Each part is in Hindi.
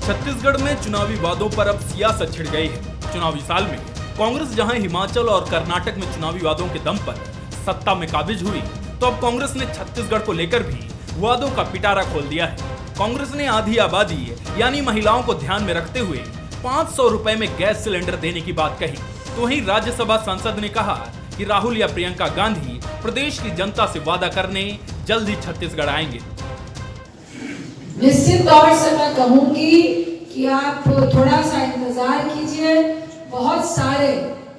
छत्तीसगढ़ में चुनावी वादों पर अब सियासत छिड़ गई है। चुनावी साल में कांग्रेस जहां हिमाचल और कर्नाटक में चुनावी वादों के दम पर सत्ता में काबिज हुई, तो अब कांग्रेस ने छत्तीसगढ़ को लेकर भी वादों का पिटारा खोल दिया है। कांग्रेस ने आधी आबादी यानी महिलाओं को ध्यान में रखते हुए 500 रुपए में गैस सिलेंडर देने की बात कही। तो वहीं राज्यसभा सांसद ने कहा कि राहुल या प्रियंका गांधी प्रदेश की जनता से वादा करने जल्द ही छत्तीसगढ़ आएंगे। निश्चित तौर से मैं कहूंगी कि आप थोड़ा सा इंतजार कीजिए। बहुत सारे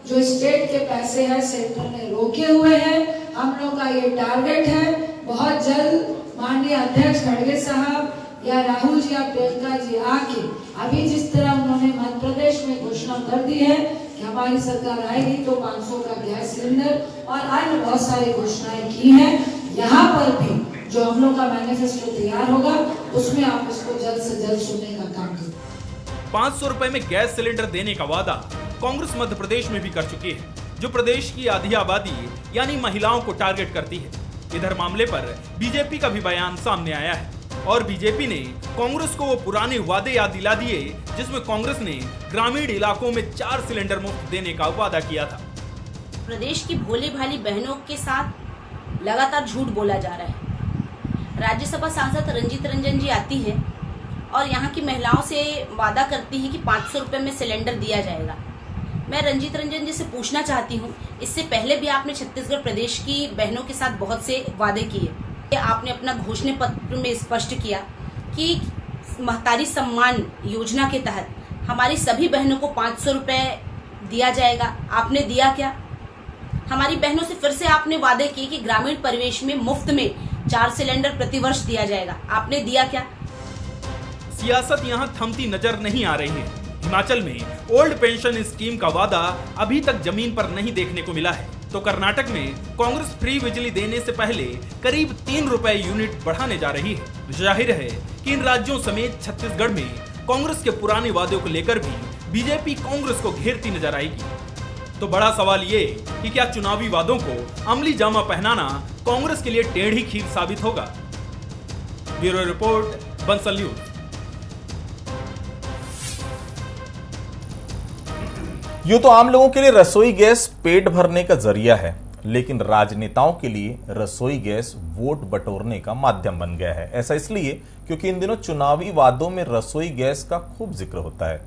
जो स्टेट के पैसे हैं सेंटर ने रोके हुए हैं। हम लोग का ये टारगेट है बहुत जल्द माननीय अध्यक्ष खड़गे साहब या राहुल जी या प्रियंका जी आके, अभी जिस तरह उन्होंने मध्य प्रदेश में घोषणा कर दी है कि हमारी सरकार आएगी तो 500 का गैस सिलेंडर और अन्य बहुत सारी घोषणाएं की हैं। यहाँ पर भी जो हम लोग का मैनिफेस्टो तैयार होगा उसमें आप इसको जल्द से जल्द सुनने का काम करें। 500 रुपए में गैस सिलेंडर देने का वादा कांग्रेस मध्य प्रदेश में भी कर चुकी है, जो प्रदेश की आधी आबादी यानी महिलाओं को टारगेट करती है। इधर मामले पर बीजेपी का भी बयान सामने आया है और बीजेपी ने कांग्रेस को वो पुराने वादे याद दिला दिए जिसमें कांग्रेस ने ग्रामीण इलाकों में 4 सिलेंडर मुफ्त देने का वादा किया था। प्रदेश की भोली भाली बहनों के साथ लगातार झूठ बोला जा रहा है। राज्यसभा सांसद रंजीत रंजन जी आती है और यहाँ की महिलाओं से वादा करती है कि 500 रुपए में सिलेंडर दिया जाएगा। मैं रंजीत रंजन जी से पूछना चाहती हूँ, इससे पहले भी आपने छत्तीसगढ़ प्रदेश की बहनों के साथ बहुत से वादे किए। आपने अपना घोषणा पत्र में स्पष्ट किया कि महतारी सम्मान योजना के तहत हमारी सभी बहनों को 500 रुपए दिया जाएगा। आपने दिया क्या? हमारी बहनों से फिर से आपने वादे किए कि ग्रामीण परिवेश में मुफ्त में 4 सिलेंडर प्रतिवर्ष दिया जाएगा। आपने दिया क्या? सियासत यहाँ थमती नजर नहीं आ रही है। हिमाचल में ओल्ड पेंशन स्कीम का वादा अभी तक जमीन पर नहीं देखने को मिला है, तो कर्नाटक में कांग्रेस फ्री बिजली देने से पहले करीब 3 रुपए यूनिट बढ़ाने जा रही है। जाहिर है कि इन राज्यों समेत छत्तीसगढ़ में कांग्रेस के पुराने वादों को लेकर भी बीजेपी कांग्रेस को घेरती नजर आएगी। तो बड़ा सवाल ये कि क्या चुनावी वादों को अमली जामा पहनाना कांग्रेस के लिए टेढ़ी खीर साबित होगा? Bureau report, Bansal news. यूं तो आम लोगों के लिए रसोई गैस पेट भरने का जरिया है, लेकिन राजनेताओं के लिए रसोई गैस वोट बटोरने का माध्यम बन गया है। ऐसा इसलिए क्योंकि इन दिनों चुनावी वादों में रसोई गैस का खूब जिक्र होता है।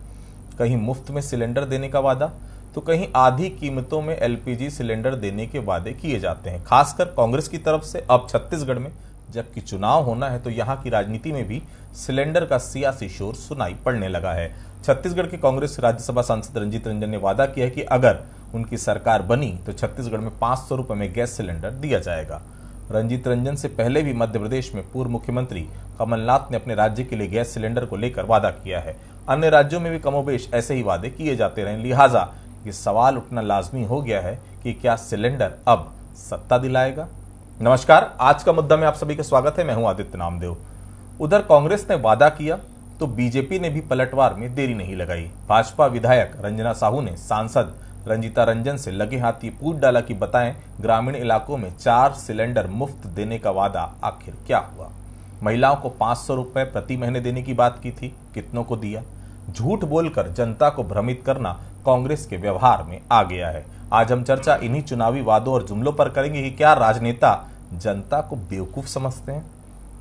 कहीं मुफ्त में सिलेंडर देने का वादा, तो कहीं आधी कीमतों में एलपीजी सिलेंडर देने के वादे किए जाते हैं। खासकर कांग्रेस की तरफ से अब छत्तीसगढ़ में जबकि चुनाव होना है, तो यहां की राजनीति में भी सिलेंडर का सियासी शोर सुनाई पड़ने लगा है। छत्तीसगढ़ के कांग्रेस राज्यसभा सांसद रंजीत रंजन ने वादा किया है कि अगर उनकी सरकार बनी तो छत्तीसगढ़ में 500 रुपए में गैस सिलेंडर दिया जाएगा। रंजीत रंजन से पहले भी मध्य प्रदेश में पूर्व मुख्यमंत्री कमलनाथ ने अपने राज्य के लिए गैस सिलेंडर को लेकर वादा किया है। अन्य राज्यों में भी कमोबेश ऐसे ही वादे किए जाते रहे, लिहाजा ये सवाल उठना लाजमी हो गया है कि क्या सिलेंडर अब सत्ता दिलाएगा। नमस्कार, आज का मुद्दा में आप सभी का स्वागत है। मैं हूं आदित्य नामदेव। उधर कांग्रेस ने वादा किया तो बीजेपी ने भी पलटवार में देरी नहीं लगाई। भाजपा विधायक रंजना साहू ने सांसद रंजीता रंजन से लगे हाथ ये पूछ डाला कि बताएं ग्रामीण इलाकों में 4 सिलेंडर मुफ्त देने का वादा आखिर क्या हुआ। महिलाओं को 500 रुपए प्रति महीने देने की बात की थी, कितनों को दिया? झूठ बोलकर जनता को भ्रमित करना कांग्रेस के व्यवहार में आ गया है। आज हम चर्चा इन्हीं चुनावी वादों और जुमलों पर करेंगे कि क्या राजनेता जनता को बेवकूफ समझते हैं?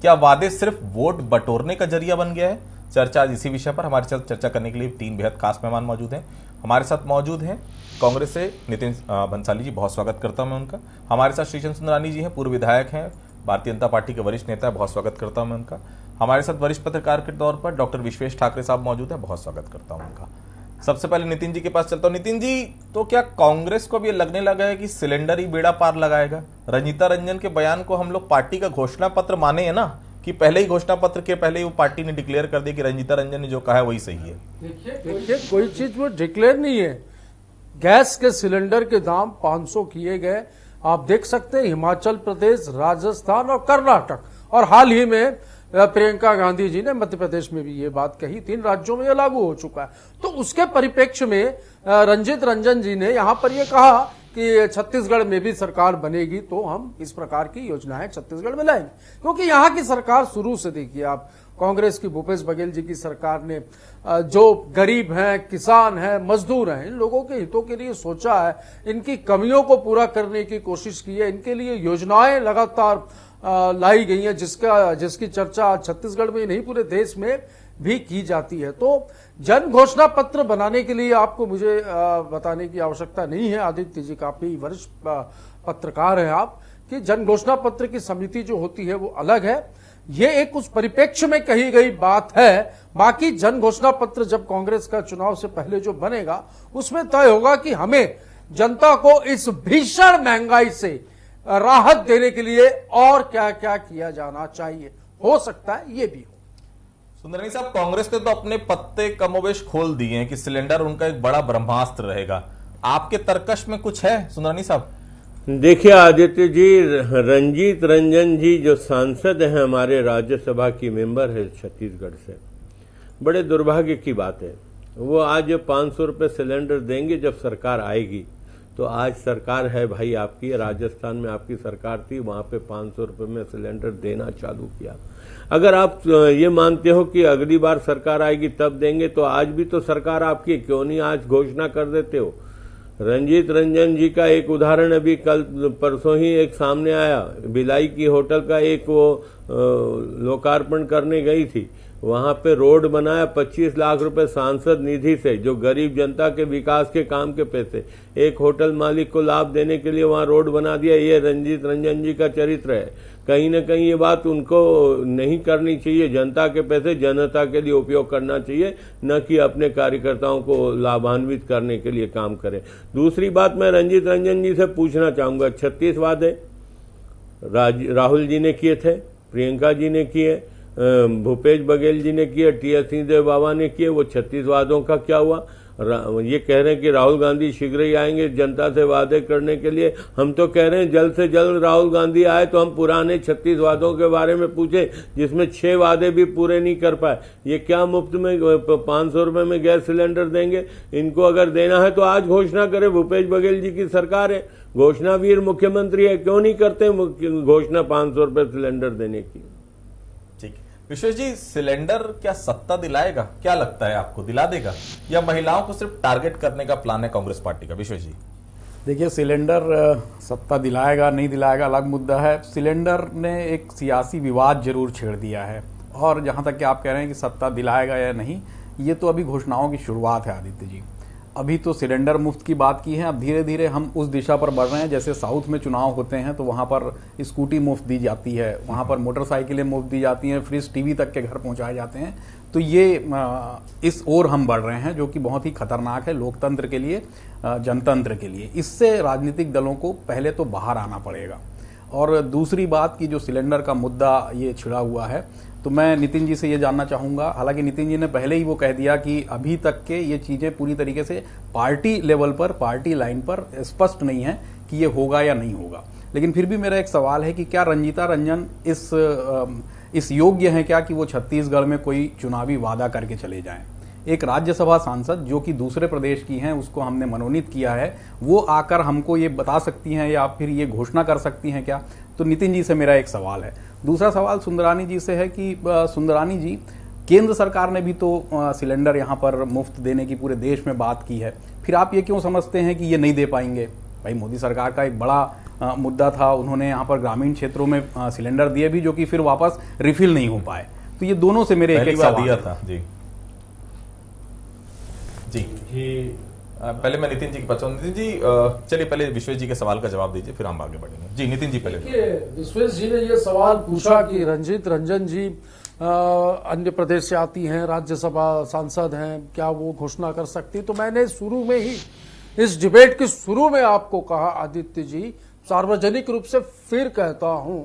क्या वादे सिर्फ वोट बटोरने का जरिया बन गया है? चर्चा आज इसी विषय पर हमारे साथ चर्चा करने के लिए 3 बेहद खास मेहमान मौजूद हैं। हमारे साथ मौजूद हैं कांग्रेस से नितिन भंसाली जी, बहुत स्वागत करता हूं मैं उनका। हमारे साथ श्रीचंद सुंदरानी जी हैं, पूर्व विधायक हैं, भारतीय जनता पार्टी के वरिष्ठ नेता है, बहुत स्वागत करता हूं मैं उनका। हमारे साथ वरिष्ठ पत्रकार के तौर पर डॉक्टर विश्वेश ठाकरे साहब मौजूद है, बहुत स्वागत करता हूं उनका। सबसे पहले नितिन जी के पास चलता हूं। नितिन जी, तो क्या कांग्रेस को भी लगने लगा है कि सिलेंडर ही बेड़ा पार लगाएगा? रंजीता रंजन के बयान को हम लोग पार्टी का घोषणा पत्र माने है ना, कि पहले ही घोषणा पत्र के पहले ही वो पार्टी ने डिक्लेयर कर दिया कि रंजीता रंजन ने जो कहा है वही सही है? देखिए, कोई चीज वो डिक्लेयर नहीं है। गैस के सिलेंडर के दाम 500 किए गए। आप देख सकते हैं हिमाचल प्रदेश, राजस्थान और कर्नाटक, और हाल ही में प्रियंका गांधी जी ने मध्य प्रदेश में भी ये बात कही। 3 राज्यों में ये लागू हो चुका है। तो उसके परिप्रेक्ष्य में रंजीत रंजन जी ने यहां पर ये कहा कि छत्तीसगढ़ में भी सरकार बनेगी तो हम इस प्रकार की योजनाएं छत्तीसगढ़ में लाएंगे, क्योंकि यहाँ की सरकार शुरू से देखिए आप कांग्रेस की भूपेश बघेल जी की सरकार ने जो गरीब हैं, किसान हैं, मजदूर हैं, इन लोगों के हितों के लिए सोचा है, इनकी कमियों को पूरा करने की कोशिश की है, इनके लिए योजनाएं लगातार लाई गई हैं, जिसकी चर्चा छत्तीसगढ़ में नहीं पूरे देश में भी की जाती है। तो जन घोषणा पत्र बनाने के लिए आपको मुझे बताने की आवश्यकता नहीं है, आदित्य जी काफी वरिष्ठ पत्रकार हैं आप, कि जन घोषणा पत्र की समिति जो होती है वो अलग है, ये एक उस परिप्रेक्ष्य में कही गई बात है। बाकी जन घोषणा पत्र जब कांग्रेस का चुनाव से पहले जो बनेगा उसमें तय होगा कि हमें जनता को इस भीषण महंगाई से राहत देने के लिए और क्या क्या किया जाना चाहिए। हो सकता है ये भी हो। सुंदरानी साहब, कांग्रेस ने तो अपने पत्ते कमोबेश खोल दिए हैं कि सिलेंडर उनका एक बड़ा ब्रह्मास्त्र रहेगा। आपके तर्कश में कुछ है सुंदरानी साहब? देखिए आदित्य जी, रंजीत रंजन जी जो सांसद हैं, हमारे राज्यसभा की मेंबर है छत्तीसगढ़ से, बड़े दुर्भाग्य की बात है। वो आज 500 रुपये सिलेंडर देंगे जब सरकार आएगी। तो आज सरकार है भाई आपकी, राजस्थान में आपकी सरकार थी, वहां पे 500 रुपये में सिलेंडर देना चालू किया। अगर आप ये मानते हो कि अगली बार सरकार आएगी तब देंगे, तो आज भी तो सरकार आपकी, क्यों नहीं आज घोषणा कर देते हो? रंजीत रंजन जी का एक उदाहरण अभी कल परसों ही एक सामने आया। भिलाई की होटल का एक वो लोकार्पण करने गई थी, वहां पे रोड बनाया 25 लाख रुपए सांसद निधि से, जो गरीब जनता के विकास के काम के पैसे, एक होटल मालिक को लाभ देने के लिए वहां रोड बना दिया। ये रंजीत रंजन जी का चरित्र है। कहीं न कहीं ये बात उनको नहीं करनी चाहिए। जनता के पैसे जनता के लिए उपयोग करना चाहिए, न कि अपने कार्यकर्ताओं को लाभान्वित करने के लिए काम करें। दूसरी बात मैं रंजीत रंजन जी से पूछना चाहूंगा, 36 वादे राहुल जी ने किए थे, प्रियंका जी ने किए, भूपेश बघेल जी ने किए, टी.एस. सिंहदेव बाबा ने किए, वो 36 वादों का क्या हुआ? ये कह रहे हैं कि राहुल गांधी शीघ्र ही आएंगे जनता से वादे करने के लिए। हम तो कह रहे हैं जल्द से जल्द राहुल गांधी आए तो हम पुराने 36 वादों के बारे में पूछें, जिसमें 6 वादे भी पूरे नहीं कर पाए। ये क्या मुफ्त में 500 रुपए में गैस सिलेंडर देंगे? इनको अगर देना है तो आज घोषणा करें। भूपेश बघेल जी की सरकार है, घोषणावीर मुख्यमंत्री है, क्यों नहीं करते घोषणा 500 रुपए सिलेंडर देने की? ठीक। विश्वेश जी, सिलेंडर क्या सत्ता दिलाएगा? क्या लगता है आपको, दिला देगा या महिलाओं को सिर्फ टारगेट करने का प्लान है कांग्रेस पार्टी का? विश्वेश जी, देखिए, सिलेंडर सत्ता दिलाएगा नहीं दिलाएगा अलग मुद्दा है। सिलेंडर ने एक सियासी विवाद जरूर छेड़ दिया है, और जहां तक कि आप कह रहे हैं कि सत्ता दिलाएगा या नहीं, ये तो अभी घोषणाओं की शुरुआत है आदित्य जी। अभी तो सिलेंडर मुफ्त की बात की है, अब धीरे धीरे हम उस दिशा पर बढ़ रहे हैं। जैसे साउथ में चुनाव होते हैं तो वहां पर स्कूटी मुफ्त दी जाती है, वहां पर मोटरसाइकिलें मुफ्त दी जाती हैं, फ्रिज टीवी तक के घर पहुंचाए जाते हैं। तो ये इस ओर हम बढ़ रहे हैं, जो कि बहुत ही खतरनाक है लोकतंत्र के लिए, जनतंत्र के लिए। इससे राजनीतिक दलों को पहले तो बाहर आना पड़ेगा। और दूसरी बात की जो सिलेंडर का मुद्दा ये छिड़ा हुआ है, तो मैं नितिन जी से ये जानना चाहूंगा, हालांकि नितिन जी ने पहले ही वो कह दिया कि अभी तक के ये चीजें पूरी तरीके से पार्टी लेवल पर, पार्टी लाइन पर स्पष्ट नहीं है कि ये होगा या नहीं होगा। लेकिन फिर भी मेरा एक सवाल है कि क्या रंजीता रंजन इस योग्य है क्या कि वो छत्तीसगढ़ में कोई चुनावी वादा करके चले जाएं? एक राज्यसभा सांसद जो कि दूसरे प्रदेश की हैं, उसको हमने मनोनीत किया है, वो आकर हमको ये बता सकती हैं या फिर ये घोषणा कर सकती हैं क्या? तो नितिन जी से मेरा एक सवाल है। दूसरा सवाल सुंदरानी जी से है कि सुंदरानी जी, केंद्र सरकार ने भी तो सिलेंडर यहाँ पर मुफ्त देने की पूरे देश में बात की है, फिर आप ये क्यों समझते हैं कि ये नहीं दे पाएंगे? भाई, मोदी सरकार का एक बड़ा मुद्दा था, उन्होंने यहाँ पर ग्रामीण क्षेत्रों में सिलेंडर दिए भी, जो कि फिर वापस रिफिल नहीं हो पाए। तो ये दोनों से मेरे एक सवाल दिया था। जी जी जी, पहले मैं नितिन जी की पूछूं। नितिन जी, चलिए पहले विश्वेश जी के सवाल का जवाब दीजिए, फिर हम आगे बढ़ेंगे। जी नितिन जी, पहले विश्वेश जी ने ये सवाल पूछा कि रंजीत रंजन जी अन्य प्रदेश से आती हैं, राज्यसभा सांसद हैं, क्या वो घोषणा कर सकती? तो मैंने शुरू में ही, इस डिबेट के शुरू में आपको कहा आदित्य जी, सार्वजनिक रूप से फिर कहता हूं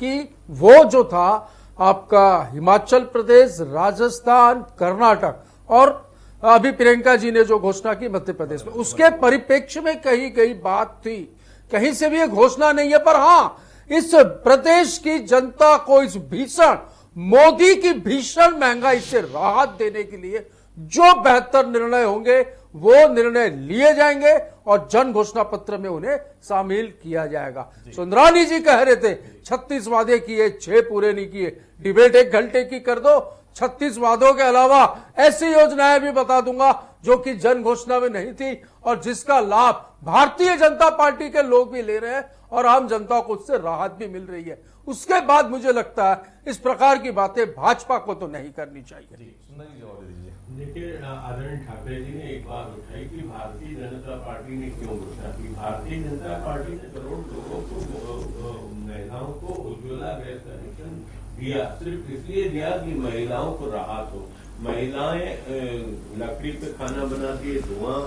कि वो जो था आपका हिमाचल प्रदेश, राजस्थान, कर्नाटक और अभी प्रियंका जी ने जो घोषणा की मध्य प्रदेश में, उसके परिप्रेक्ष्य में कही गई बात थी। कहीं से भी ये घोषणा नहीं है, पर हां, इस प्रदेश की जनता को इस भीषण मोदी की भीषण महंगाई से राहत देने के लिए जो बेहतर निर्णय होंगे वो निर्णय लिए जाएंगे और जन घोषणा पत्र में उन्हें शामिल किया जाएगा। सुंदरानी जी कह रहे थे 36 वादे किए, 6 पूरे नहीं किए। डिबेट 1 घंटे की कर दो 36 वादों के अलावा ऐसी योजनाएं भी बता दूंगा जो कि जन घोषणा में नहीं थी और जिसका लाभ भारतीय जनता पार्टी के लोग भी ले रहे हैं और आम जनता को उससे राहत भी मिल रही है। उसके बाद मुझे लगता है इस प्रकार की बातें भाजपा को तो नहीं करनी चाहिए। देखिए, आदरणीय ठाकरे जी ने एक बात उठाई कि भारतीय जनता पार्टी ने क्यों घोषणा की। भारतीय जनता पार्टी ने करोड़ लोगों को, महिलाओं को उज्ज्वला गैस कनेक्शन दिया, सिर्फ इसलिए दिया कि महिलाओं को राहत हो। महिलाएं लकड़ी पे खाना बनाती है, धुआं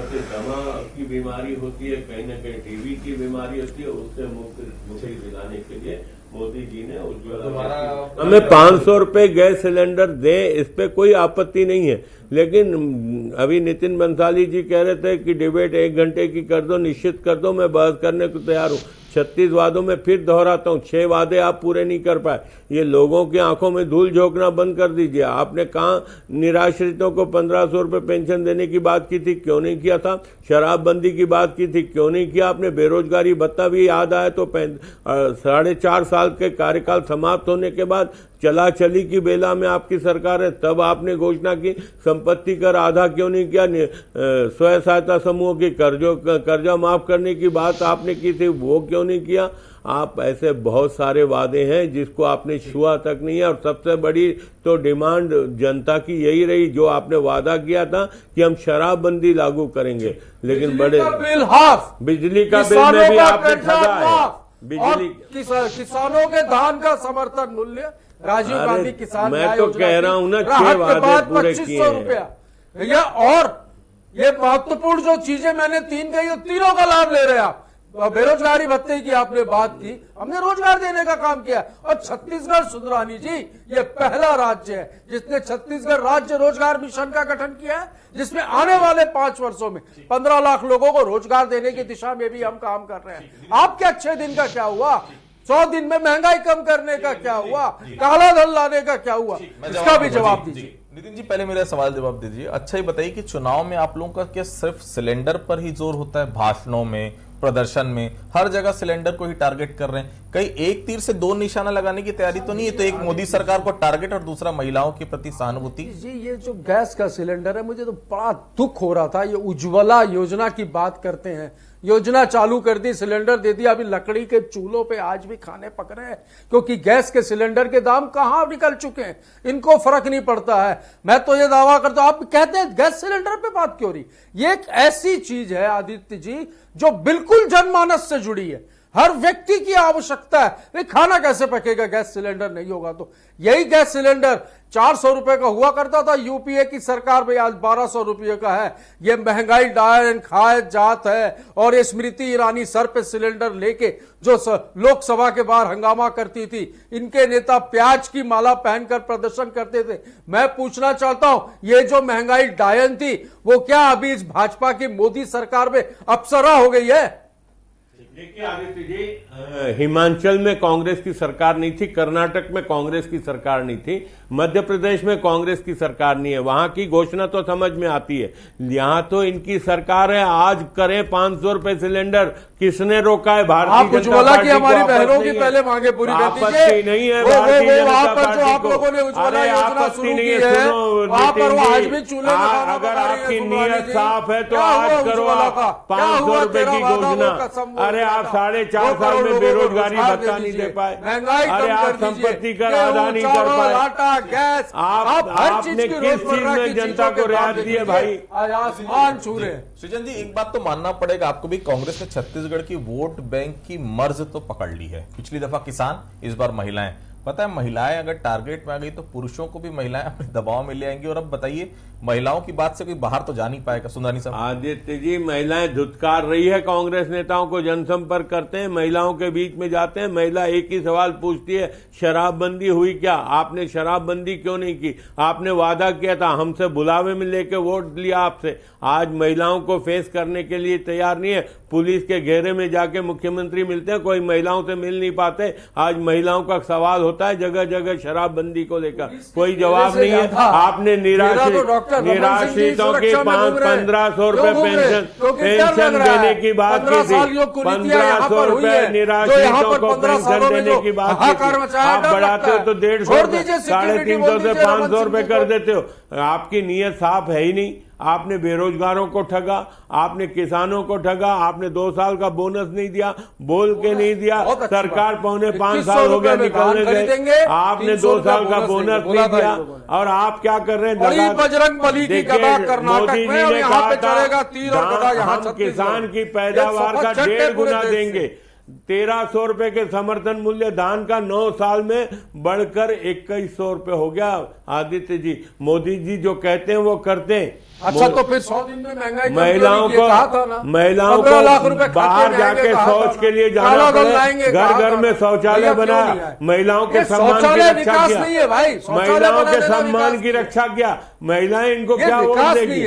से दमा की बीमारी होती है, कहीं न कहीं टीबी की बीमारी होती है, उससे मुक्ति दिलाने के लिए मोदी जी ने उज्ज्वला हमें 500 रुपए गैस सिलेंडर दें, इस पे कोई आपत्ति नहीं है। लेकिन अभी नितिन बंसाली जी कह रहे थे कि डिबेट 1 घंटे की कर दो, निश्चित कर दो, मैं बहस करने को तैयार हूं। 36 वादों में फिर दोहराता हूं, 6 वादे आप पूरे नहीं कर पाए। ये लोगों की आंखों में धूल झोंकना बंद कर दीजिए। आपने कहा निराश्रितों को 1500 रुपए पेंशन देने की बात की थी, क्यों नहीं किया था? शराबबंदी की बात की थी, क्यों नहीं किया आपने? बेरोजगारी भत्ता भी याद आया तो 4.5 साल के कार्यकाल समाप्त होने के बाद चला चली की बेला में आपकी सरकार है, तब आपने घोषणा की। संपत्ति कर आधा क्यों नहीं किया? स्वयं सहायता समूह की कर्जा माफ करने की बात आपने की थी, वो क्यों नहीं किया? आप ऐसे बहुत सारे वादे हैं जिसको आपने छुआ तक नहीं है। और सबसे बड़ी तो डिमांड जनता की यही रही, जो आपने वादा किया था कि हम शराबबंदी लागू करेंगे, लेकिन बड़े बिल हाफ, बिजली का बिल में भी आपने ठगा है। बिजली किसानों के धान का समर्थन मूल्य, राजीव गांधी किसान मैं तो कह रहा हूं ना, 6 वादे पूरे किए हैं भैया। और ये महत्वपूर्ण जो चीजें मैंने 3 कही, तीनों का लाभ ले रहे हैं आप। बेरोजगारी भत्ते की आपने बात की, हमने रोजगार देने का काम किया। और छत्तीसगढ़ सुंदरानी जी ये पहला राज्य है जिसने छत्तीसगढ़ राज्य रोजगार मिशन का गठन किया है, जिसमें आने वाले 5 वर्षों में 15 लाख लोगों को रोजगार देने की दिशा में भी हम काम कर रहे हैं। आपके अच्छे दिन का क्या हुआ? 100 दिन में महंगाई कम करने का क्या हुआ? काला धन लाने का क्या हुआ? इसका भी जवाब दीजिए। नितिन जी, पहले मेरा सवाल जवाब दीजिए। अच्छा ही बताइए कि चुनाव में आप लोगों का क्या सिर्फ सिलेंडर पर ही जोर होता है? भाषणों में, प्रदर्शन में, हर जगह सिलेंडर को ही टारगेट कर रहे हैं। कहीं एक तीर से 2 निशाना लगाने की तैयारी तो नहीं है? तो एक मोदी सरकार को टारगेट और दूसरा महिलाओं के प्रति सहानुभूति। जी, ये जो गैस का सिलेंडर है, मुझे तो बड़ा दुख हो रहा था। ये उज्ज्वला योजना की बात करते हैं, योजना चालू कर दी, सिलेंडर दे दिया, अभी लकड़ी के चूल्हों पे आज भी खाने पक रहे हैं क्योंकि गैस के सिलेंडर के दाम कहां निकल चुके हैं, इनको फर्क नहीं पड़ता है। मैं तो ये दावा करता हूं, आप कहते हैं गैस सिलेंडर पे बात क्यों रही? ये एक ऐसी चीज है आदित्य जी जो बिल्कुल जनमानस से जुड़ी है, हर व्यक्ति की आवश्यकता है। खाना कैसे पकेगा गैस सिलेंडर नहीं होगा तो? यही गैस सिलेंडर 400 रुपए का हुआ करता था यूपीए की सरकार में, आज 1200 रुपये का है। ये महंगाई डायन खाए जात है। और ये स्मृति ईरानी सर पे सिलेंडर लेके जो लोकसभा के बाहर हंगामा करती थी, इनके नेता प्याज की माला पहनकर प्रदर्शन करते थे। मैं पूछना चाहता हूं, ये जो महंगाई डायन थी वो क्या अभी इस भाजपा की मोदी सरकार में अप्सरा हो गई है? देखिए आदित्य जी, हिमाचल में कांग्रेस की सरकार नहीं थी, कर्नाटक में कांग्रेस की सरकार नहीं थी, मध्य प्रदेश में कांग्रेस की सरकार नहीं है। वहां की घोषणा तो समझ में आती है, यहां तो इनकी सरकार है। आज करें 500 रुपए सिलेंडर, किसने रोका है? भारतीय जनता पार्टी की हमारी बहनों की पहले मांगे पूरी कर दीजिए। आपत्ति नहीं है भारतीय जनता पार्टी आप लोगों ने उज्ज्वला योजना शुरू की है, वहां पर आज भी चूल्हे में खाना अगर आपकी नीयत साफ है तो आज करो आप 500 रुपए की घोषणा। अरे आप 4.5 साल में बेरोजगारी भत्ता नहीं दे पाए, अरे आप संपत्ति कर अदा नहीं कर पाए, गैस, आपने किस चीज में जनता को रियायत दी है भाई? आसमान छू रहे। सृजन जी, एक बात तो मानना पड़ेगा आपको भी, कांग्रेस ने छत्तीसगढ़ की वोट बैंक की मर्ज तो पकड़ ली है। पिछली दफा किसान, इस बार महिलाएं। पता है, महिलाएं अगर टारगेट में आ गई तो पुरुषों को भी महिलाएं अपने दबाव में ले आएंगी। और अब बताइए, महिलाओं की बात से कोई बाहर तो जा नहीं पाएगा। सुंदरानी साहब। आदित्य जी, महिलाएं धुतकार रही है कांग्रेस नेताओं को, जनसंपर्क करते हैं, महिलाओं के बीच में जाते हैं, महिला एक ही सवाल पूछती है, शराबबंदी हुई क्या? आपने शराबबंदी क्यों नहीं की? आपने वादा किया था, हमसे बुलावे में लेके वोट लिया आपसे। आज महिलाओं को फेस करने के लिए तैयार नहीं है। पुलिस के घेरे में जाके मुख्यमंत्री मिलते हैं, कोई महिलाओं से मिल नहीं पाते। आज महिलाओं का सवाल होता है जगह जगह शराबबंदी को लेकर? कोई जवाब नहीं है। आपने निराश्रितों की 1500 रुपए पेंशन देने की बात की थी, 1500 रुपए निराश्रितों को पेंशन देने की बात की थी। आप बढ़ाते हो तो 150, 350 से 500 रुपए कर देते हो। आपकी नीयत साफ है ही नहीं। आपने बेरोजगारों को ठगा, आपने किसानों को ठगा, आपने 2 साल का बोनस नहीं दिया, बोल के नहीं दिया। सरकार पौने 5 साल हो गया निकलने से, आपने 2 साल का बोनस नहीं दिया। और आप क्या कर रहे हैं? बजरंगबली की गदा कर्नाटक मोदी जी ने कहा था हम किसान की पैदावार का 1.5 गुना देंगे। 1300 रुपए के समर्थन मूल्य धान का 9 साल में बढ़कर 2100 रुपए हो गया। आदित्य जी, मोदी जी जो कहते हैं वो करते हैं। अच्छा, तो फिर 100 दिन में महंगाई महिलाओं को 15 लाख रुपए बाहर जाके शौच के लिए जाना पड़े, घर घर में शौचालय बना, महिलाओं के सम्मान की रक्षा किया, महिलाओं के सम्मान की रक्षा किया। महिलाएं इनको क्या वोट देगी?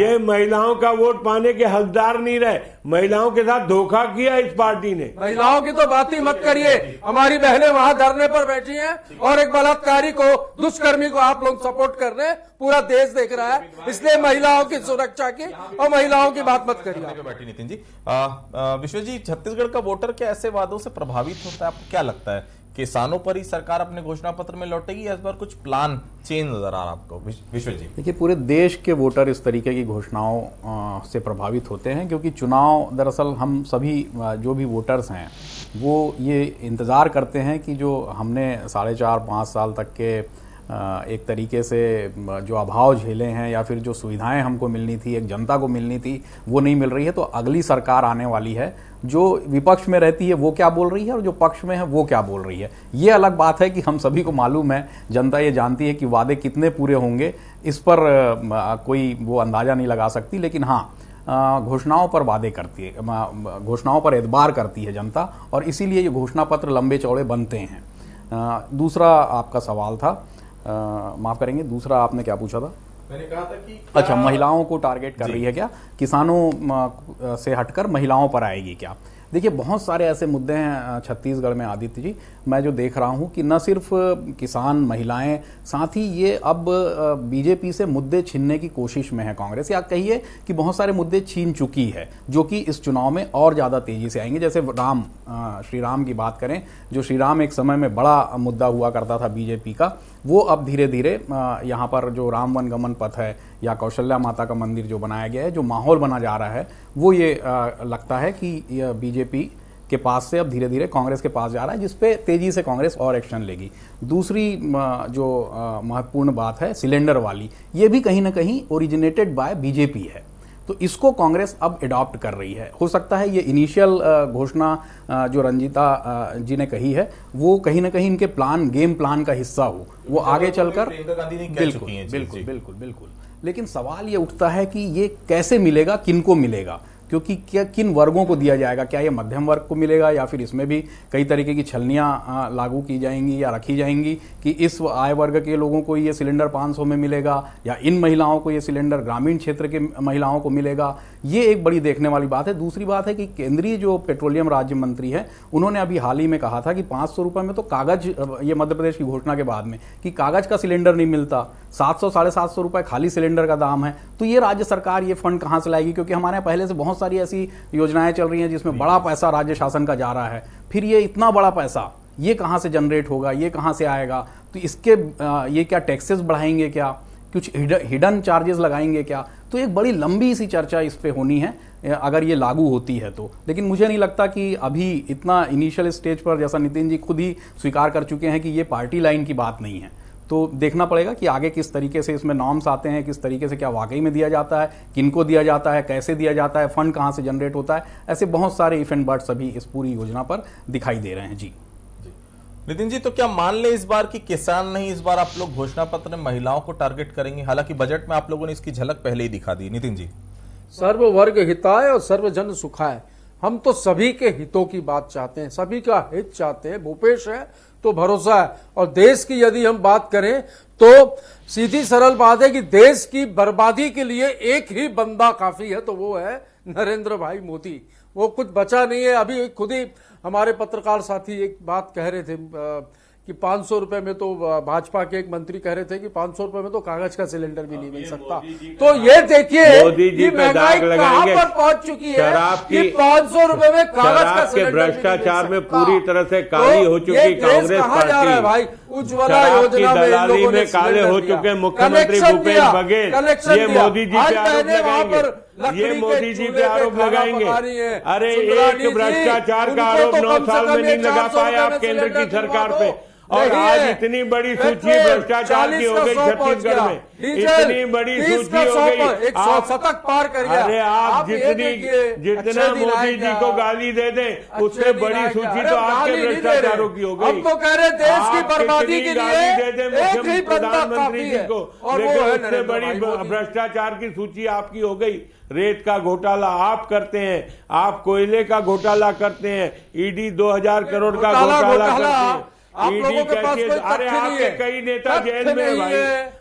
ये महिलाओं का वोट पाने के हकदार नहीं रहे। महिलाओं के साथ धोखा किया इस पार्टी ने। महिलाओं की तो बात ही मत करिए। हमारी बहनें वहां धरने पर बैठी हैं और एक बलात्कारी को, दुष्कर्मी को आप लोग सपोर्ट कर रहे हैं। पूरा देश देख रहा है, इसलिए महिलाओं की सुरक्षा की और महिलाओं की बात मत करिए। बैठी नितिन जी, विश्व जी, छत्तीसगढ़ का वोटर क्या ऐसे वादों से प्रभावित होता है? आपको क्या लगता है, किसानों पर ही सरकार अपने घोषणा पत्र में लौटेगी या इस बार कुछ प्लान चेंज नजर आ रहा है आपको? विश्व जी, देखिए, पूरे देश के वोटर इस तरीके की घोषणाओं से प्रभावित होते हैं, क्योंकि चुनाव, दरअसल हम सभी जो भी वोटर्स हैं वो ये इंतज़ार करते हैं कि जो हमने 4.5-5 साल तक के एक तरीके से जो अभाव झेले हैं या फिर जो सुविधाएं हमको मिलनी थी, एक जनता को मिलनी थी, वो नहीं मिल रही है। तो अगली सरकार आने वाली है, जो विपक्ष में रहती है वो क्या बोल रही है और जो पक्ष में है वो क्या बोल रही है। ये अलग बात है कि हम सभी को मालूम है, जनता ये जानती है कि वादे कितने पूरे होंगे, इस पर कोई वो अंदाजा नहीं लगा सकती। लेकिन हाँ, घोषणाओं पर वादे करती है, घोषणाओं पर एतबार करती है जनता, और इसीलिए ये घोषणा पत्र लंबे चौड़े बनते हैं। दूसरा आपका सवाल था, माफ करेंगे, दूसरा आपने क्या पूछा था? मैंने कहा था कि अच्छा, महिलाओं को टारगेट कर रही है क्या? किसानों से हटकर महिलाओं पर आएगी क्या? देखिए, बहुत सारे ऐसे मुद्दे हैं छत्तीसगढ़ में आदित्य जी, मैं जो देख रहा हूं कि न सिर्फ किसान, महिलाएं, साथ ही ये अब बीजेपी से मुद्दे छीनने की कोशिश में है कांग्रेस, या कहिए कि बहुत सारे मुद्दे छीन चुकी है, जो कि इस चुनाव में और ज़्यादा तेजी से आएंगे। जैसे श्री राम की बात करें, जो श्री राम एक समय में बड़ा मुद्दा हुआ करता था बीजेपी का, वो अब धीरे धीरे यहाँ पर जो राम वनगमन पथ है या कौशल्या माता का मंदिर जो बनाया गया है, जो माहौल बना जा रहा है, वो ये लगता है कि बीजेपी के पास से अब धीरे धीरे कांग्रेस के पास जा रहा है, जिसपे तेजी से कांग्रेस और एक्शन लेगी। दूसरी जो महत्वपूर्ण बात है सिलेंडर वाली, ये भी कहीं ना कहीं ओरिजिनेटेड बाय बीजेपी है, तो इसको कांग्रेस अब अडॉप्ट कर रही है। हो सकता है ये इनिशियल घोषणा जो रंजीता जी ने कही है, वो कहीं ना कहीं इनके गेम प्लान का हिस्सा हो, वो आगे चलकर बिल्कुल। लेकिन सवाल ये उठता है कि ये कैसे मिलेगा, किनको मिलेगा, क्योंकि क्या किन वर्गों को दिया जाएगा? क्या ये मध्यम वर्ग को मिलेगा या फिर इसमें भी कई तरीके की छलनियां लागू की जाएंगी या रखी जाएंगी कि इस आय वर्ग के लोगों को ये सिलेंडर 500 में मिलेगा या इन महिलाओं को ये सिलेंडर ग्रामीण क्षेत्र के महिलाओं को मिलेगा? ये एक बड़ी देखने वाली बात है। दूसरी बात है कि केंद्रीय जो पेट्रोलियम राज्य मंत्री है, उन्होंने अभी हाल ही में कहा था कि 500 रुपए में तो कागज, ये मध्य प्रदेश की घोषणा के बाद में, कि कागज का सिलेंडर नहीं मिलता, 700-750 रुपए खाली सिलेंडर का दाम है। तो ये राज्य सरकार ये फंड कहां से लाएगी? क्योंकि हमारे यहाँ पहले से बहुत सारी ऐसी योजनाएं चल रही हैं जिसमें बड़ा पैसा राज्य शासन का जा रहा है, फिर ये इतना बड़ा पैसा ये कहां से जनरेट होगा, ये कहां से आएगा? तो इसके ये क्या टैक्सेस बढ़ाएंगे क्या, कुछ हिडन चार्जेस लगाएंगे क्या? तो एक बड़ी लंबी सी चर्चा इस पे होनी है अगर ये लागू होती है तो। लेकिन मुझे नहीं लगता कि अभी इतना इनिशियल स्टेज पर, जैसा नितिन जी खुद ही स्वीकार कर चुके हैं कि ये पार्टी लाइन की बात नहीं है, तो देखना पड़ेगा कि आगे किस तरीके से इसमें नॉर्म्स आते हैं, किस तरीके से क्या वाकई में दिया जाता है, किनको दिया जाता है, कैसे दिया जाता है, फंड कहां से जनरेट होता है। ऐसे बहुत सारे इफ एंड बट्स अभी इस पूरी योजना पर दिखाई दे रहे हैं। जी नितिन जी, तो क्या मान ले इस बार की किसान नहीं, इस बार आप लोग घोषणा पत्र में महिलाओं को टारगेट करेंगे? हालांकि बजट में आप लोगों ने इसकी झलक पहले ही दिखा दी। नितिन जी, सर्व वर्ग हिताय और सर्वजन सुखाय, हम तो सभी के हितों की बात चाहते हैं, सभी का हित चाहते हैं। भूपेश है तो भरोसा है, और देश की यदि हम बात करें तो सीधी सरल बात है कि देश की बर्बादी के लिए एक ही बंदा काफी है, तो वो है नरेंद्र भाई मोदी। वो कुछ बचा नहीं है। अभी खुद ही हमारे पत्रकार साथी एक बात कह रहे थे कि 500 रुपए में तो भाजपा के एक मंत्री कह रहे थे कि 500 रुपए में तो कागज का सिलेंडर भी नहीं मिल सकता। तो ये देखिए कि महंगाई कहां पर पहुंच चुकी है कि 500 रुपए में कागज का सिलेंडर। भ्रष्टाचार में पूरी तरह से काली हो चुकी कांग्रेस पार्टी, भाई उज्ज्वला योजना में दलाली में काले हो चुके मुख्यमंत्री भूपेश बघेल, ये मोदी जी पे आरोप लगाएंगे, ये मोदी जी पे आरोप लगाएंगे। अरे एक भ्रष्टाचार का आरोप 9 साल में नहीं लगा पाए आप केंद्र की सरकार पे, और आज इतनी बड़ी सूची भ्रष्टाचार की हो गई छत्तीसगढ़ में, इतनी बड़ी सूची हो गई, आप शतक पार कर गया। अरे आप जितना मोदी जी को गाली दे दें उससे बड़ी सूची तो आपके भ्रष्टाचारों की हो गई। हम तो कह रहे देश की बर्बादी के लिए दे दें मुख्यमंत्री प्रधानमंत्री जी को, लेकिन उससे बड़ी भ्रष्टाचार की सूची आपकी हो गई। रेत का घोटाला आप करते हैं, आप कोयले का घोटाला करते हैं, ईडी 2000 करोड़ का घोटाला करते हैं, आप लोगों के पास कोई अरे आपके कई नेता जेल में है भाई,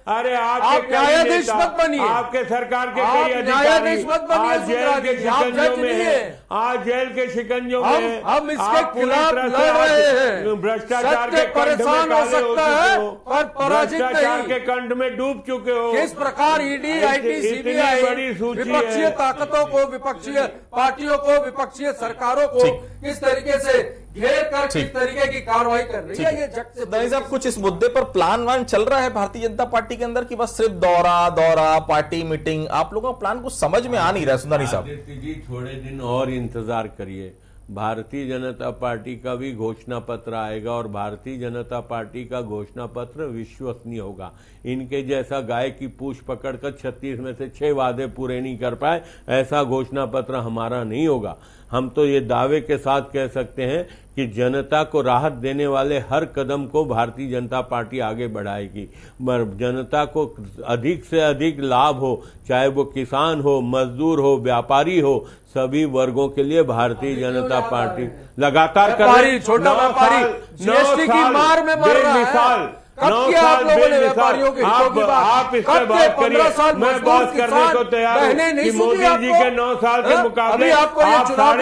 अरे आपके न्यायाधीश मत बनिए, आपके सरकार के कई अधिकारी आज जेल के शिकंजों में हैं, आज जेल के शिकंजों में हम इसके खिलाफ लड़ रहे हैं। भ्रष्टाचार के कंठ में काले हो चुके हो, भ्रष्टाचार के कंठ में डूब चुके हो। किस प्रकार ईडी, आईटी, सीबीआई विपक्षीय ताकतों को, विपक्षीय पार्टियों को, विपक्षीय सरकारों को किस तरीके से घेर कर किस तरीके की कार्रवाई कर रही है, ये जग से। दनीश साहब, कुछ इस मुद्दे पर प्लान वान चल रहा है भारतीय जनता पार्टी के अंदर कि बस सिर्फ दौरा पार्टी मीटिंग? आप लोगों का प्लान कुछ समझ में आ नहीं रहा सुंदरी साहब। जी थोड़े दिन और इंतजार करिए, भारतीय जनता पार्टी का भी घोषणा पत्र आएगा और भारतीय जनता पार्टी का घोषणा पत्र विश्वसनीय होगा। इनके जैसा गाय की पूंछ पकड़कर 36 में से 6 वादे पूरे नहीं कर पाए, ऐसा घोषणा पत्र हमारा नहीं होगा। हम तो ये दावे के साथ कह सकते हैं कि जनता को राहत देने वाले हर कदम को भारतीय जनता पार्टी आगे बढ़ाएगी। जनता को अधिक से अधिक लाभ हो, चाहे वो किसान हो, मजदूर हो, व्यापारी हो, सभी वर्गों के लिए भारतीय जनता पार्टी लगातार छोटा व्यापारी जीएसटी की मार में मर रहा है। आप इस पर बात करिए, मैं बात करने को तैयार हूं कि मोदी जी के 9 साल के मुकाबले आप 4.5 साल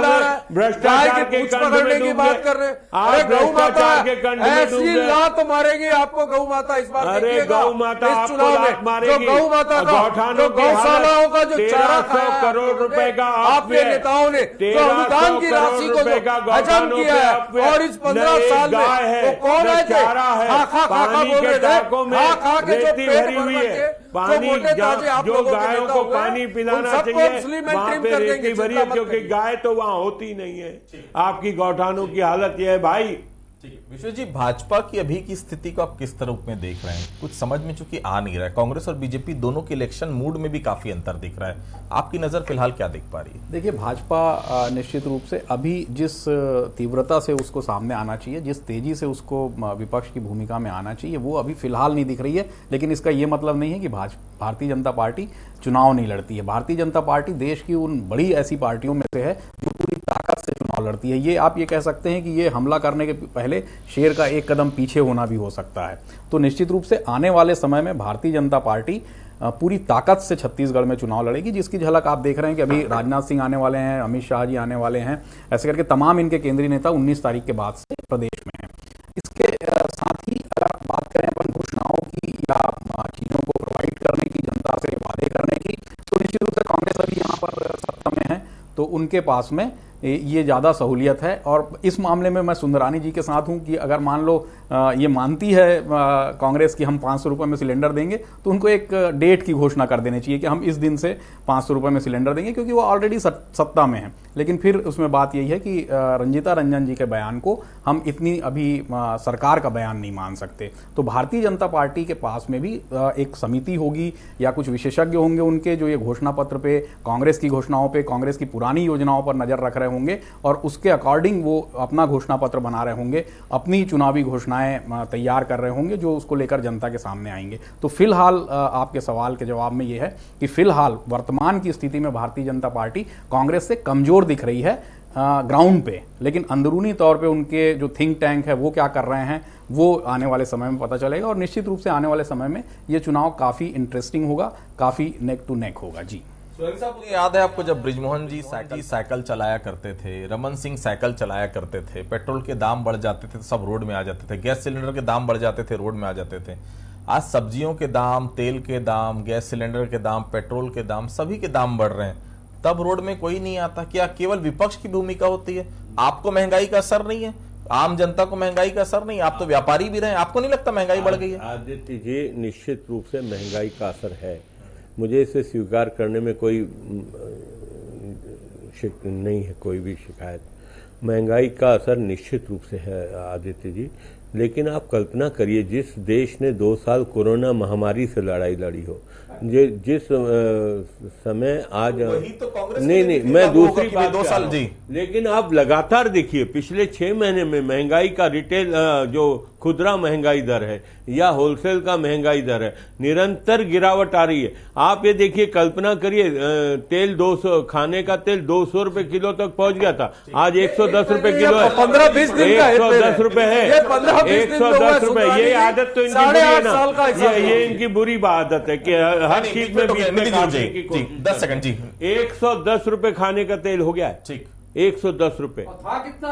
में भ्रष्टाचार के कंठ में डूब गए। आप भ्रष्टाचार के कंठ में डूब गए। लात मारेगी आपको गौ माता इस बार। अरे गौ माता आपको लात मारेगी। गौ माता गौठानों गौशालाओं का जो 1300 करोड़ रुपए का आपके नेताओं ने अनुदान की राशि को हजम किया है, और इस 15 साल में कौन आए थे? पानी के टाकों में रेती भरी हुई है, पानी जो गायों को पानी पिलाना चाहिए वहां पे रेती भरी है, क्योंकि गाय तो वहां होती नहीं है। आपकी गौठानों की हालत यह है भाई। विश्व जी, भाजपा की अभी की स्थिति को आप किस रूप में देख रहे हैं? कुछ समझ में चूंकि आ नहीं रहा है, कांग्रेस और बीजेपी दोनों के इलेक्शन मूड में भी काफी अंतर दिख रहा है, आपकी नजर फिलहाल क्या दिख पा रही है? देखिए, भाजपा निश्चित रूप से अभी जिस तीव्रता से उसको सामने आना चाहिए, जिस तेजी से उसको विपक्ष की भूमिका में आना चाहिए, वो अभी फिलहाल नहीं दिख रही है। लेकिन इसका ये मतलब नहीं है कि भारतीय जनता पार्टी चुनाव नहीं लड़ती है। भारतीय जनता पार्टी देश की उन बड़ी ऐसी पार्टियों में से है जो पूरी ताकत से चुनाव लड़ती है। ये आप ये कह सकते हैं कि ये हमला करने के पहले शेर का एक कदम पीछे होना भी हो सकता है। तो निश्चित रूप से आने वाले समय में भारतीय जनता पार्टी पूरी ताकत से छत्तीसगढ़ में चुनाव लड़ेगी, जिसकी झलक आप देख रहे हैं कि अभी राजनाथ सिंह आने वाले हैं, अमित शाह जी आने वाले हैं, ऐसे करके तमाम इनके केंद्रीय नेता 19 तारीख के बाद से प्रदेश में हैं। इसके साथ ही अगर आप बात करें अपन घोषणाओं की या चीजों को प्रोवाइड करने की, जनता से वादे करने की, तो निश्चित रूप से कांग्रेस अभी यहाँ पर सत्ता में है, तो उनके पास में ये ज्यादा सहूलियत है। और इस मामले में मैं सुंदरानी जी के साथ हूं कि अगर मान लो ये मानती है कांग्रेस की हम 500 रुपए में सिलेंडर देंगे, तो उनको एक डेट की घोषणा कर देनी चाहिए कि हम इस दिन से 500 रुपए में सिलेंडर देंगे, क्योंकि वो ऑलरेडी सत्ता में है। लेकिन फिर उसमें बात यही है कि रंजीता रंजन जी के बयान को हम इतनी अभी सरकार का बयान नहीं मान सकते। तो भारतीय जनता पार्टी के पास में भी एक समिति होगी या कुछ विशेषज्ञ होंगे उनके, जो ये घोषणा पत्र पे, कांग्रेस की घोषणाओं पे, कांग्रेस की पुरानी योजनाओं पर नजर रख रहे होंगे और उसके अकॉर्डिंग वो अपना घोषणा पत्र बना रहे होंगे, अपनी चुनावी घोषणाएं तैयार कर रहे होंगे, जो उसको लेकर जनता के सामने आएंगे। तो फिलहाल आपके सवाल के जवाब में ये है कि फिलहाल वर्तमान की स्थिति में भारतीय जनता पार्टी कांग्रेस से कमजोर दिख रही है ग्राउंड पे, लेकिन अंदरूनी तौर पे उनके जो थिंक टैंक है वो क्या कर रहे हैं वो आने वाले समय में पता चलेगा। और निश्चित रूप से आने वाले समय में ये चुनाव काफी इंटरेस्टिंग होगा, काफी नेक टू नेक होगा। जी साहब याद है आपको जब बृजमोहन जी साइकिल चलाया करते थे, रमन सिंह साइकिल चलाया करते थे, पेट्रोल के दाम बढ़ जाते थे, सब रोड में आ जाते थे, गैस सिलेंडर के दाम बढ़ जाते थे, रोड में आ जाते थे। आज सब्जियों के दाम, तेल के दाम, गैस सिलेंडर के दाम, पेट्रोल के दाम, सभी के दाम बढ़ रहे हैं, तब रोड में कोई नहीं आता। क्या केवल विपक्ष की भूमिका होती है? आपको महंगाई का असर नहीं है? आम जनता को महंगाई का असर नहीं? आप तो व्यापारी भी रहे, आपको नहीं लगता महंगाई बढ़ गई है? आदित्य जी, निश्चित रूप से महंगाई का असर है, मुझे इसे स्वीकार करने में कोई नहीं है, कोई भी शिकायत। महंगाई का असर निश्चित रूप से है आदित्य जी, लेकिन आप कल्पना करिए जिस देश ने 2 साल कोरोना महामारी से लड़ाई लड़ी हो, जिस समय आज तो कांग्रेस नहीं मैं दूसरी बात 2 साल जी, लेकिन आप लगातार देखिए पिछले 6 महीने में महंगाई का रिटेल जो खुदरा महंगाई दर है या होलसेल का महंगाई दर है, निरंतर गिरावट आ रही है। आप ये देखिए, कल्पना करिए, तेल 200, खाने का तेल 200 रुपए किलो तक पहुंच गया था, आज 110 रुपए किलो है, 15-20 दिन का 110 रुपए है, 110 रुपए। ये आदत तो इनकी बुरी है ना, ये इनकी बुरी आदत है कि हर चीज में 10 सेकंड जी, 110 रुपए खाने का तेल हो गया है, ठीक, 110 रुपए, था कितना?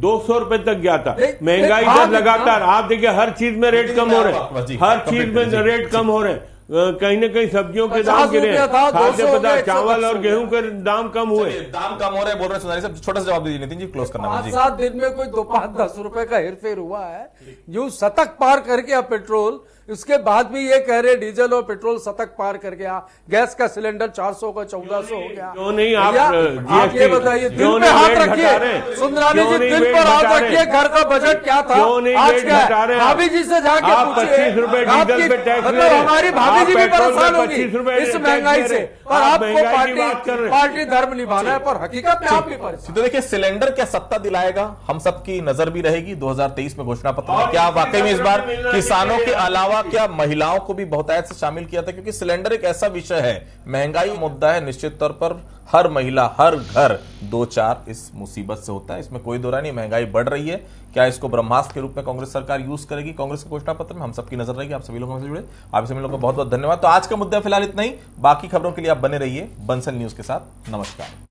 200 रुपए तक गया था। महंगाई दर लगातार, आप देखिए हर चीज में रेट कम हो रहे हैं, हर चीज में रेट कम हो रहे हैं, कहीं ना कहीं सब्जियों के दाम गिरे, खाद्य पदार्थ, चावल और गेहूं के दाम कम हुए, दाम कम हो रहे हैं बोल रहे हैं सुनारी साहब। छोटा सा जवाब दीजिए नितिन जी, क्लोज करना है जी। 5-7 दिन में कोई 2-5-10 रुपए का हेरफेर हुआ है, यूं शतक पार कर गया पेट्रोल, उसके बाद भी ये कह रहे डीजल और पेट्रोल शतक पार कर गया, गैस का सिलेंडर 400 का 1400 हो गया। क्यों नहीं आप ये बताइए, दिल पे हाथ रखिए सुंदरानी जी, दिल पर हाथ रखिए, घर का बजट क्या था, आज क्या है? भाभी जी से जाके पूछिए, 25 रुपए डीजल पे टैक्स, मतलब हमारी भाभी जी भी परेशान होगी इस महंगाई से, और आपको पार्टी धर्म निभाना है, पर हकीकत में आप भी परेशान। तो देखिए, सिलेंडर क्या सत्ता दिलाएगा, हम सबकी नजर भी रहेगी 2023 में घोषणा पत्र में। क्या वाकई में इस बार किसानों के अलावा क्या महिलाओं को भी बहुतायत से शामिल किया था? क्योंकि सिलेंडर एक ऐसा विषय है, महंगाई मुद्दा है, निश्चित तौर पर हर महिला, हर घर 2-4 इस मुसीबत से होता है, इसमें कोई दो राय नहीं। महंगाई बढ़ रही है, क्या इसको ब्रह्मास्त्र के रूप में कांग्रेस सरकार यूज करेगी? कांग्रेस के घोषणा पत्र में हम सबकी नजर रहेगी। आप सभी लोगों से जुड़े, आप सभी लोगों को बहुत बहुत धन्यवाद। तो आज का मुद्दा फिलहाल इतना ही, बाकी खबरों के लिए आप बने रहिए बंसल न्यूज के साथ। नमस्कार।